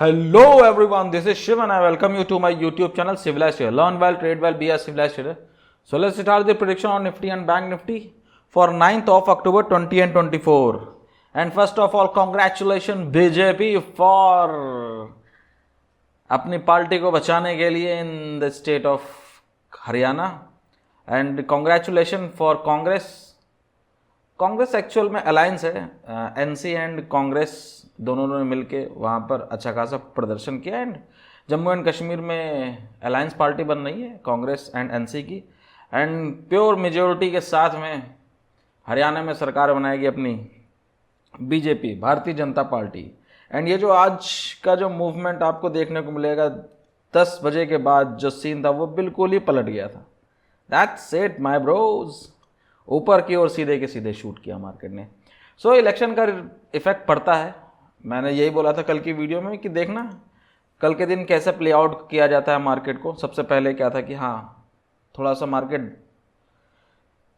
Hello everyone, this is Shiv and I welcome you to my YouTube channel Civilized Trader. Learn well, trade well, be a civilized trader. So let's start the prediction on Nifty and Bank Nifty for 9th of October 20 and 24. And first of all, congratulations BJP for अपनी party को बचाने के लिए in the state of Haryana and congratulations for Congress actual में alliance है, NC and Congress दोनों ने मिलके वहाँ पर अच्छा खासा प्रदर्शन किया एंड जम्मू एंड कश्मीर में अलायंस पार्टी बन रही है कांग्रेस एंड एनसी की एंड प्योर मेजोरिटी के साथ में हरियाणा में सरकार बनाएगी अपनी BJP Bharatiya Janata party. And ये जो आज का जो मूवमेंट आपको देखने को मिलेगा 10 बजे के बाद जो सीन था वो बिल्कुल ही पलट गया था। दैट्स इट माय ब्रोज, ऊपर की ओर सीधे के सीधे शूट किया मार्केट ने। सो इलेक्शन का इफेक्ट पड़ता है, मैंने यही बोला था कल की वीडियो में कि देखना कल के दिन कैसे प्ले आउट किया जाता है मार्केट को। सबसे पहले क्या था कि हाँ थोड़ा सा मार्केट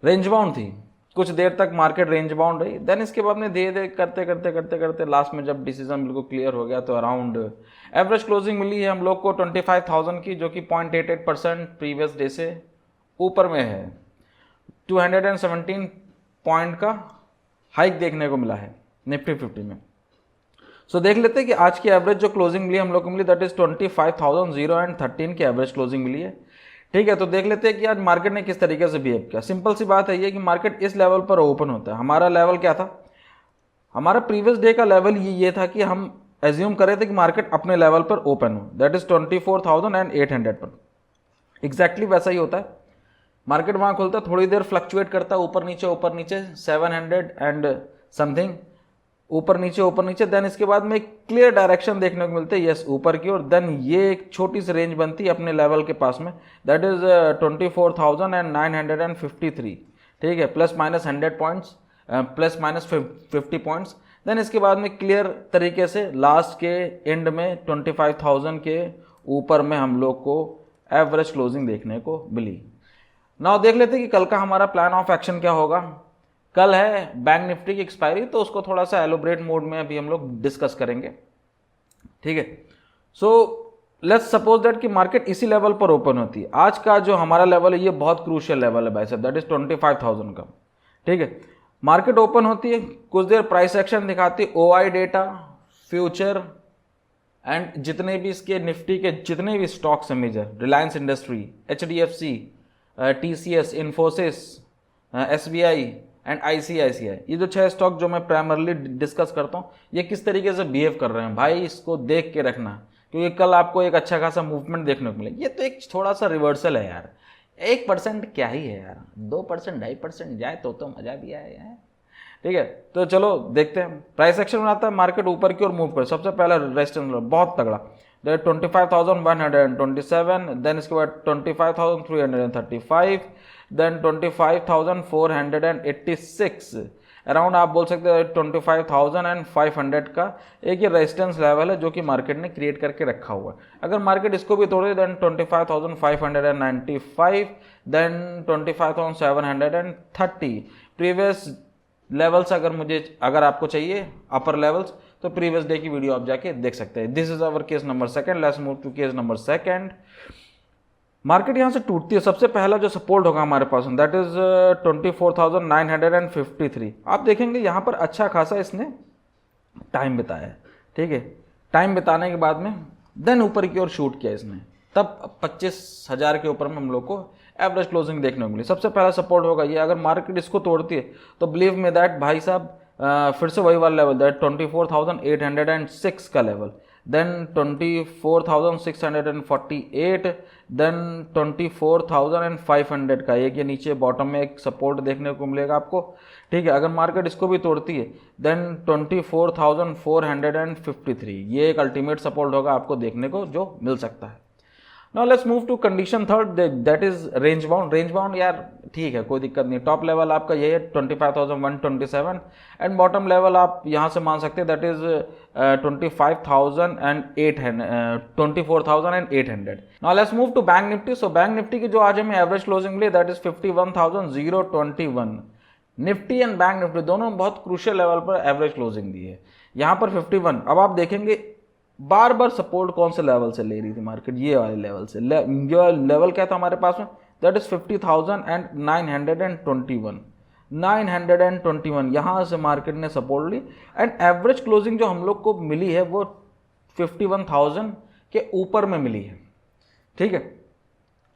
रेंज बाउंड थी, कुछ देर तक मार्केट रेंज बाउंड रही, देन इसके बाद में धीरे धीरे करते लास्ट में जब डिसीजन बिल्कुल क्लियर हो गया तो अराउंड एवरेज क्लोजिंग मिली है हम लोग को 25,000 की, जो कि 0.88% प्रीवियस डे से ऊपर में है। 217 पॉइंट का हाइक देखने को मिला है निफ्टी 50 में। सो देख लेते हैं कि आज की एवरेज जो क्लोजिंग मिली हम लोग को मिली दैट इज 25,013 की एवरेज क्लोजिंग मिली है। ठीक है, तो देख लेते हैं कि आज मार्केट ने किस तरीके से बिहेव किया। सिंपल सी बात है ये कि मार्केट इस लेवल पर ओपन होता है। हमारा लेवल क्या था, हमारा प्रीवियस डे का लेवल ये था कि हम एज्यूम कर रहे थे कि मार्केट अपने लेवल पर ओपन हो, दैट इज 24,800 पर। एग्जैक्टली वैसा ही होता है, मार्केट वहाँ खुलता है, थोड़ी देर फ्लक्चुएट करता है ऊपर नीचे 700 एंड समथिंग ऊपर नीचे, देन इसके बाद में एक क्लियर डायरेक्शन देखने को मिलते है यस ऊपर की ओर, देन ये एक छोटी सी रेंज बनती है अपने लेवल के पास में दैट इज 24,953। ठीक है, plus minus 100 points, plus minus 50 points. Then इसके बाद में क्लियर तरीके से लास्ट के एंड में 25,000 के ऊपर में हम लोग को एवरेज क्लोजिंग देखने को मिली। नाउ देख लेते हैं कि कल का हमारा प्लान ऑफ एक्शन क्या होगा। कल है बैंक निफ्टी की एक्सपायरी, तो उसको थोड़ा सा एलोबरेट मोड में अभी हम लोग डिस्कस करेंगे। ठीक है, सो लेट्स सपोज दैट कि मार्केट इसी लेवल पर ओपन होती है। आज का जो हमारा लेवल है ये बहुत क्रूशियल लेवल है भाई साहब, दैट इज 25,000 का। ठीक है, मार्केट ओपन होती है, कुछ देर प्राइस एक्शन दिखाती है, ओआई डेटा, फ्यूचर एंड जितने भी इसके निफ्टी के जितने भी स्टॉक्स हैं major, Reliance industry, HDFC, TCS, Infosys, SBI and ICICI, ये जो 6 स्टॉक जो मैं प्राइमरली डिस्कस करता हूँ ये किस तरीके से बिहेव कर रहे हैं भाई, इसको देख के रखना, क्योंकि कल आपको एक अच्छा खासा मूवमेंट देखने को मिले। ये तो एक थोड़ा सा रिवर्सल है यार, 1% क्या ही है यार, 2% 2.5% जाए तो मजा भी आए यार। ठीक है, तो चलो देखते हैं। प्राइस एक्शन बनाता है, मार्केट ऊपर की ओर मूव करे। सबसे पहला रेजिस्टेंस बहुत तगड़ा 25,127, देन इसके बाद 25,335, देन 25,486, अराउंड आप बोल सकते हैं 25,500 का एक ये रेजिस्टेंस लेवल है जो कि मार्केट ने क्रिएट करके रखा हुआ है। अगर मार्केट इसको भी तोड़े देन 25,595, देन 25,730 प्रीवियस लेवल्स। अगर आपको चाहिए अपर लेवल्स तो प्रीवियस डे की वीडियो आप जाके देख सकते हैं। This is our case number second, let's move to case number second. Market यहां से टूटती है, सबसे पहला जो सपोर्ट होगा हमारे पास दैट इज 24,953। आप देखेंगे यहां पर अच्छा खासा इसने टाइम बिताया है। ठीक है, टाइम बिताने के बाद में देन ऊपर की ओर शूट किया इसने, तब 25,000 के ऊपर में हम लोग को एवरेज क्लोजिंग देखने को मिली। सबसे पहला सपोर्ट होगा ये, अगर मार्केट इसको तोड़ती है तो बिलीव में दैट भाई साहब फिर से वही वाला लेवल दैट 24,806 का लेवल, देन 24,648, देन 24,500 का एक ये नीचे बॉटम में एक सपोर्ट देखने को मिलेगा आपको। ठीक है, अगर मार्केट इसको भी तोड़ती है देन 24,453, ये एक अल्टीमेट सपोर्ट होगा आपको देखने को जो मिल सकता है। Now let's move to condition third, that is range bound. Range bound यार ठीक है, कोई दिक्कत नहीं। टॉप लेवल आपका ये है 25,127 एंड बॉटम लेवल आप यहां से मान सकते हैं that is 24,800। Now let's move to bank Nifty. So bank Nifty की जो आज हमें एवरेज क्लोजिंग मिली that is 51,021। Nifty and bank Nifty दोनों बहुत क्रूशियल लेवल पर एवरेज क्लोजिंग दी है। यहां पर 51, अब आप देखेंगे बार बार सपोर्ट कौन से लेवल से ले रही थी मार्केट, ये वाले लेवल से। ये लेवल क्या था हमारे पास में, दैट इज 50,921, 921 यहाँ से मार्केट ने सपोर्ट ली एंड एवरेज क्लोजिंग जो हम लोग को मिली है वो 51,000 के ऊपर में मिली है, ठीक है।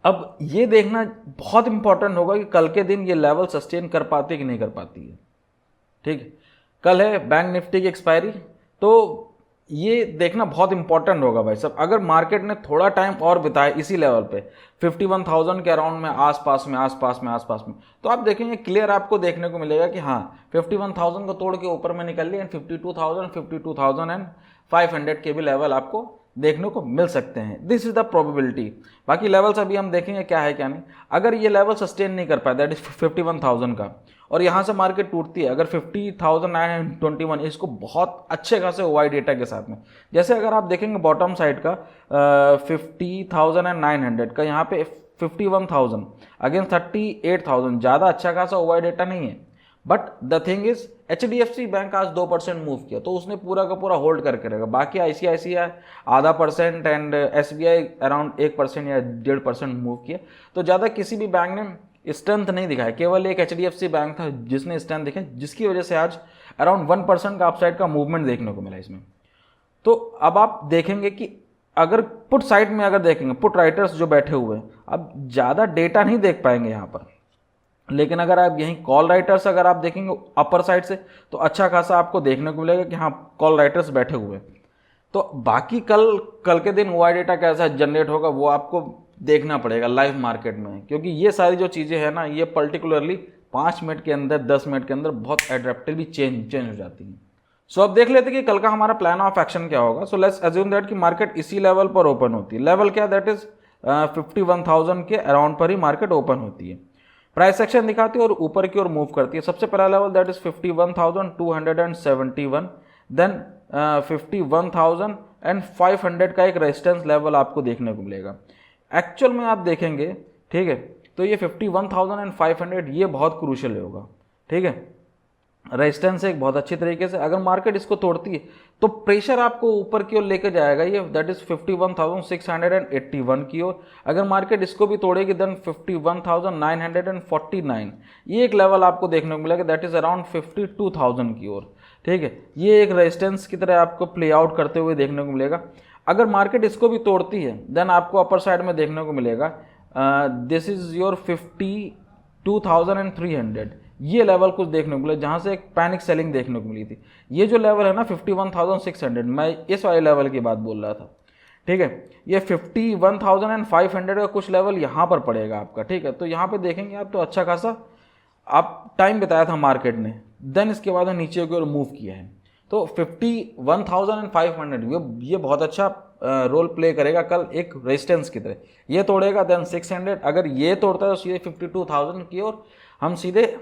अब ये देखना बहुत इंपॉर्टेंट होगा कि कल के दिन ये लेवल सस्टेन कर पाती है कि नहीं कर पाती है, ठीक है। कल है बैंक निफ्टी की एक्सपायरी, तो ये देखना बहुत इंपॉर्टेंट होगा भाई साहब। अगर मार्केट ने थोड़ा टाइम और बिताया इसी लेवल पे 51,000 के अराउंड में, आसपास में, तो आप देखेंगे क्लियर आपको देखने को मिलेगा कि हाँ 51,000 को तोड़ के ऊपर में निकल ली एंड 52,500 के भी लेवल आपको देखने को मिल सकते हैं। This is the probability. बाकी लेवल्स अभी हम देखेंगे क्या है क्या नहीं। अगर ये लेवल सस्टेन नहीं कर पाए दैट इज 51,000 का, और यहाँ से मार्केट टूटती है अगर 50,921, इसको बहुत अच्छे खासे वाई डेटा के साथ में, जैसे अगर आप देखेंगे बॉटम साइड का 50,900 का, यहाँ पे 51,000 अगेंस्ट 38,000, ज़्यादा अच्छा खासा वाई डेटा नहीं है। But the thing is HDFC bank आज 2% मूव किया तो उसने पूरा का पूरा होल्ड करके रहेगा। बाकी ICICI आधा % एंड SBI अराउंड 1% या 1.5% मूव किया, तो ज़्यादा किसी भी बैंक ने स्ट्रेंथ नहीं दिखाया। केवल एक HDFC बैंक था जिसने स्ट्रेंथ दिखाई, जिसकी वजह से आज अराउंड 1% का अपसाइड का मूवमेंट देखने को मिला इसमें। तो अब आप देखेंगे कि अगर पुट साइड में अगर देखेंगे, पुट राइटर्स जो बैठे हुए हैं अब ज़्यादा डेटा नहीं देख पाएंगे यहाँ पर, लेकिन अगर आप यहीं कॉल राइटर्स अगर आप देखेंगे अपर साइड से तो अच्छा खासा आपको देखने को मिलेगा कि हाँ कॉल राइटर्स बैठे हुए। तो बाकी कल के दिन वाई डेटा कैसा जनरेट होगा वो आपको देखना पड़ेगा लाइव मार्केट में, क्योंकि ये सारी जो चीज़ें हैं ना ये पर्टिकुलरली 5 मिनट के अंदर 10 मिनट के अंदर बहुत एड्रेप्टिवली चेंज हो जाती हैं। सो अब देख लेते हैं कि कल का हमारा प्लान ऑफ एक्शन क्या होगा। सो लेट्स अज्यूम दैट कि मार्केट इसी लेवल पर ओपन होती है। लेवल क्या, दैट इज 51,000 के अराउंड पर ही मार्केट ओपन होती है। प्राइस एक्शन दिखाती है और ऊपर की ओर मूव करती है। सबसे पहला लेवल दैट इज 51,271, देन 51,500 का एक रेजिस्टेंस लेवल आपको देखने को मिलेगा। एक्चुअल में आप देखेंगे, ठीक है, तो ये 51,500 ये बहुत क्रूशियल होगा, ठीक है। रेजिस्टेंस एक बहुत अच्छी तरीके से, अगर मार्केट इसको तोड़ती है तो प्रेशर आपको ऊपर की ओर लेकर जाएगा, ये दैट इज 51,681 की ओर। अगर मार्केट इसको भी तोड़ेगी देन 51,949, ये एक लेवल आपको देखने को मिलेगा दैट इज अराउंड 52,000 की ओर, ठीक है। ये एक रेजिस्टेंस की तरह आपको प्ले आउट करते हुए देखने को मिलेगा। अगर मार्केट इसको भी तोड़ती है देन आपको अपर साइड में देखने को मिलेगा दिस इज योर 52,300, ये लेवल कुछ देखने को मिला जहां से एक पैनिक सेलिंग देखने को मिली थी। ये जो लेवल है ना 51,600, मैं इस वाले लेवल की बात बोल रहा था, ठीक है। ये 51,500 का कुछ लेवल यहाँ पर पड़ेगा आपका, ठीक है। तो यहाँ पे देखेंगे आप तो अच्छा खासा आप टाइम बिताया था मार्केट ने, देन इसके बाद नीचे की ओर मूव किया है। तो 51,500 ये बहुत अच्छा रोल प्ले करेगा कल एक रेजिस्टेंस की तरह। ये तोड़ेगा देन 600, अगर ये तोड़ता है तो सीधे 52,000 की ओर हम सीधे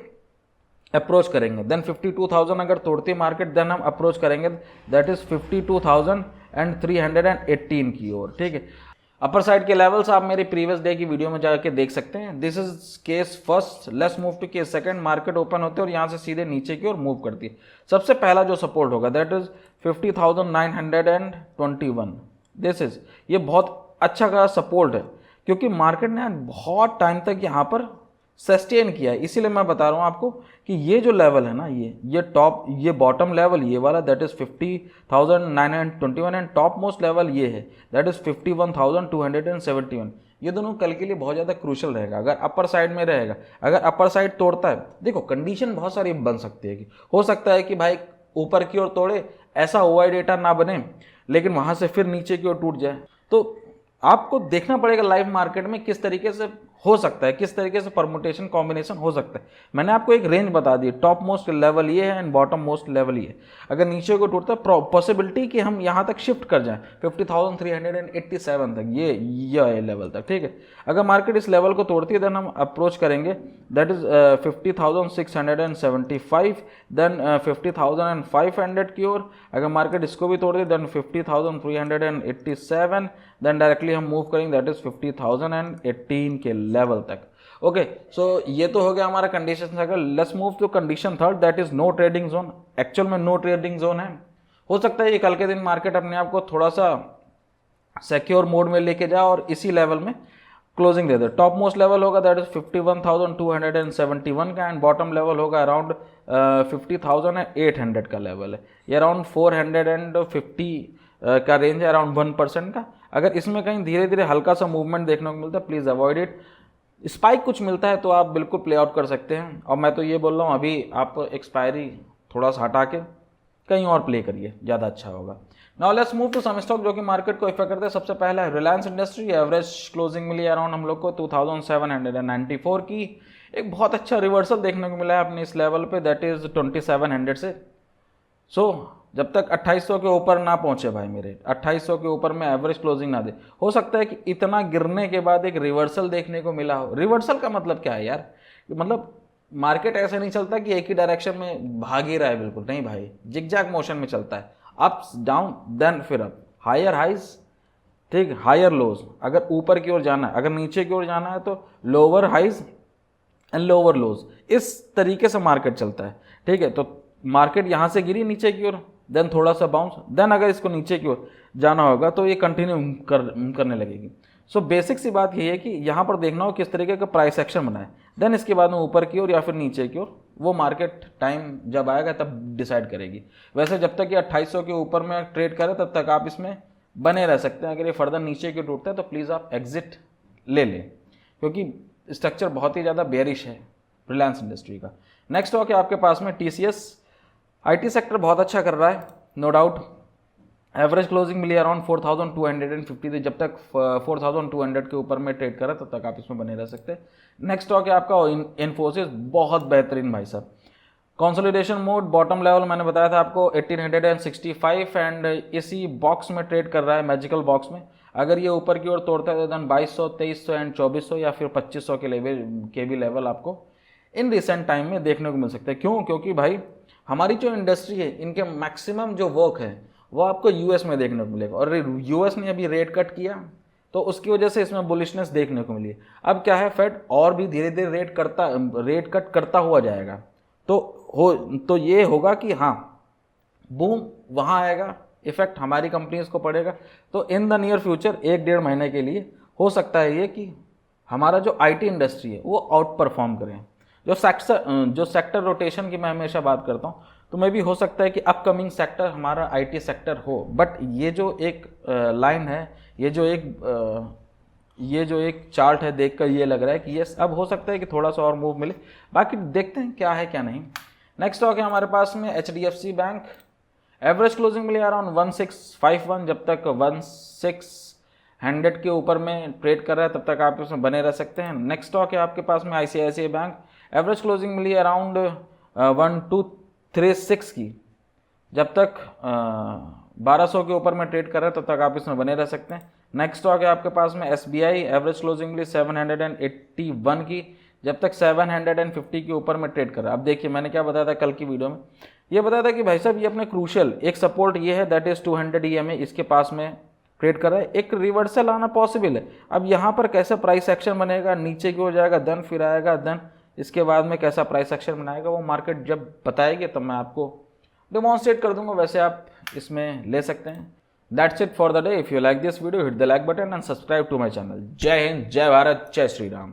अप्रोच करेंगे। देन 52,000 अगर तोड़ती है मार्केट देन हम अप्रोच करेंगे दैट इज 52,318 की ओर, ठीक है। अपर साइड के लेवल्स आप मेरी प्रीवियस डे की वीडियो में जाके देख सकते हैं। This is case first, let's move to case second. Market open होते हैं और यहाँ से सीधे नीचे की ओर मूव करती है। सबसे पहला जो सपोर्ट होगा दैट इज 50,921, दिस इज, ये बहुत अच्छा का सपोर्ट है क्योंकि मार्केट ने बहुत टाइम तक यहाँ पर सस्टेन किया है। इसीलिए मैं बता रहा हूँ आपको कि ये जो लेवल है ना ये टॉप, ये बॉटम लेवल ये वाला that is 50,921 and top most level ये है दैट इज 51,271। ये दोनों कल के लिए बहुत ज़्यादा क्रूशल रहेगा अगर अपर साइड में रहेगा। अगर अपर साइड तोड़ता है, देखो कंडीशन बहुत सारी बन सकती है कि हो सकता है कि भाई ऊपर की ओर तोड़े, ऐसा ओआई डेटा ना बने, लेकिन वहाँ से फिर नीचे की ओर टूट जाए। तो आपको देखना पड़ेगा लाइव मार्केट में किस तरीके से हो सकता है, किस तरीके से परमुटेशन कॉम्बिनेशन हो सकता है। मैंने आपको एक रेंज बता दी, टॉप मोस्ट लेवल ये है एंड बॉटम मोस्ट लेवल ये है। अगर नीचे को टूटता है पॉसिबिलिटी कि हम यहाँ तक शिफ्ट कर जाएं 50,387 तक, ये लेवल तक, ठीक है। अगर मार्केट इस लेवल को तोड़ती है देन हम अप्रोच करेंगे दैट इज 50,675, देन 50,500 की ओर। अगर मार्केट इसको भी तोड़ दे देन 50,387, देन डायरेक्टली हम मूव करेंगे दैट इज 50,018 के लेवल तक। ओके, सो ये तो हो गया हमारा condition circle. Let's move to condition third that is no trading zone. Actual में नो ट्रेडिंग जोन है हो सकता है ये कल के दिन मार्केट अपने आप को थोड़ा सा सिक्योर मोड में लेके जाए और इसी लेवल में क्लोजिंग दे दे। टॉप मोस्ट लेवल होगा दैट इज 51,271 का, एंड बॉटम लेवल होगा अराउंड 50,800 का लेवल है। ये अराउंड 450 का रेंज है, अराउंड 1% का। अगर इसमें कहीं धीरे धीरे हल्का सा मूवमेंट देखने को मिलता है, प्लीज़ अवॉइड इट। स्पाइक कुछ मिलता है तो आप बिल्कुल प्ले आउट कर सकते हैं, और मैं तो ये बोल रहा हूँ अभी आप एक्सपायरी थोड़ा सा हटा के कहीं और प्ले करिए, ज़्यादा अच्छा होगा। Now let's move to some stock जो कि मार्केट को इफेक्ट करते हैं। सबसे पहला है रिलायंस इंडस्ट्री। एवरेज क्लोजिंग मिली अराउंड हम लोग को 2794 की। एक बहुत अच्छा रिवर्सल देखने को मिला है अपने इस लेवल पे, दैट इज 2700 से। जब तक 2800 के ऊपर ना पहुंचे भाई मेरे, 2800 के ऊपर में एवरेज क्लोजिंग ना दे, हो सकता है कि इतना गिरने के बाद एक रिवर्सल देखने को मिला हो। रिवर्सल का मतलब क्या है यार, मतलब मार्केट ऐसे नहीं चलता कि एक ही डायरेक्शन में भाग ही रहा है, बिल्कुल नहीं भाई, जिगजैग मोशन में चलता है, अप्स डाउन देन फिर अप, हायर हाइज, ठीक, हायर लोज। अगर ऊपर की ओर जाना है, अगर नीचे की ओर जाना है तो lower highs and lower lows, इस तरीके से मार्केट चलता है, ठीक है। तो मार्केट यहाँ से गिरी नीचे की ओर, देन थोड़ा सा बाउंस, देन अगर इसको नीचे की ओर जाना होगा तो ये कंटिन्यू करने लगेगी। सो बेसिक सी बात ये है कि यहाँ पर देखना हो किस तरीके का प्राइस एक्शन बनाए, देन इसके बाद में ऊपर की ओर या फिर नीचे की ओर, वो मार्केट टाइम जब आएगा तब डिसाइड करेगी। वैसे जब तक ये 2800 के ऊपर में ट्रेड करे तब तक आप इसमें बने रह सकते हैं। अगर ये फर्दर नीचे की ओर टूटता है तो प्लीज़ आप एग्जिट ले लें, क्योंकि स्ट्रक्चर बहुत ही ज़्यादा बेयरिश है रिलायंस इंडस्ट्री का। नेक्स्ट स्टॉक है आपके पास में TCS। IT सेक्टर बहुत अच्छा कर रहा है, नो डाउट। एवरेज क्लोजिंग मिली अराउंड 4250 थी। जब तक 4200 के ऊपर में ट्रेड करा तब तक आप इसमें बने रह सकते हैं। नेक्स्ट स्टॉक है आपका इन्फोसिस, बहुत बेहतरीन भाई साहब। कंसोलिडेशन मोड, बॉटम लेवल मैंने बताया था आपको 1865, एंड इसी बॉक्स में ट्रेड कर रहा है, मैजिकल बॉक्स में। अगर ये ऊपर की ओर तोड़ता है तो देन 2200, 2300 एंड 2400 या फिर 2500 के भी लेवल आपको इन रिसेंट टाइम में देखने को मिल सकते हैं। क्यों? क्योंकि भाई हमारी जो इंडस्ट्री है, इनके मैक्सिमम जो वर्क है वो आपको यूएस में देखने को मिलेगा, और यूएस ने अभी रेट कट किया तो उसकी वजह से इसमें बुलिशनेस देखने को मिली है। अब क्या है, फेड और भी धीरे धीरे रेट कट करता हुआ जाएगा, तो ये होगा कि हाँ बूम वहाँ आएगा, इफेक्ट हमारी कंपनीज को पड़ेगा। तो इन द नियर फ्यूचर 1-1.5 महीने के लिए हो सकता है ये कि हमारा जो IT इंडस्ट्री है वो आउट परफॉर्म करें। जो सेक्टर रोटेशन की मैं हमेशा बात करता हूँ, तो मे भी हो सकता है कि अपकमिंग सेक्टर हमारा IT सेक्टर हो, बट ये जो एक लाइन है, ये जो एक चार्ट है, देखकर ये लग रहा है कि ये अब हो सकता है कि थोड़ा सा और मूव मिले। बाकी देखते हैं क्या है क्या नहीं। नेक्स्ट स्टॉक है हमारे पास में HDFC बैंक। एवरेज क्लोजिंग मिली अराउंड 1651। जब तक 1600 के ऊपर में ट्रेड कर रहा है तब तक आप इसमें बने रह सकते हैं। नेक्स्ट स्टॉक है आपके पास में ICICI बैंक। एवरेज क्लोजिंग मिली अराउंड 1236 की। जब तक 1200 के ऊपर में ट्रेड कर रहा है तब तक आप इसमें बने रह सकते हैं। नेक्स्ट स्टॉक है आपके पास में SBI। एवरेज क्लोजिंग मिली 781 की। जब तक 750 के ऊपर में ट्रेड कर रहा है। अब देखिए मैंने क्या बताया था कल की वीडियो में, ये बताया था कि भाई साहब ये अपने क्रूशियल एक सपोर्ट ये है, दैट इज 200 EMA, इसके पास में ट्रेड कर रहा है। एक रिवर्सल आना पॉसिबल है। अब यहाँ पर कैसा प्राइस एक्शन बनेगा, नीचे की ओर जाएगा देन फिर आएगा, देन इसके बाद में कैसा प्राइस एक्शन बनाएगा वो मार्केट जब बताएगी तब मैं आपको डेमोन्स्ट्रेट कर दूंगा। वैसे आप इसमें ले सकते हैं। That's it for the day. If you like this video, hit the like button and subscribe to my channel. जय हिंद, जय भारत, जय श्री राम।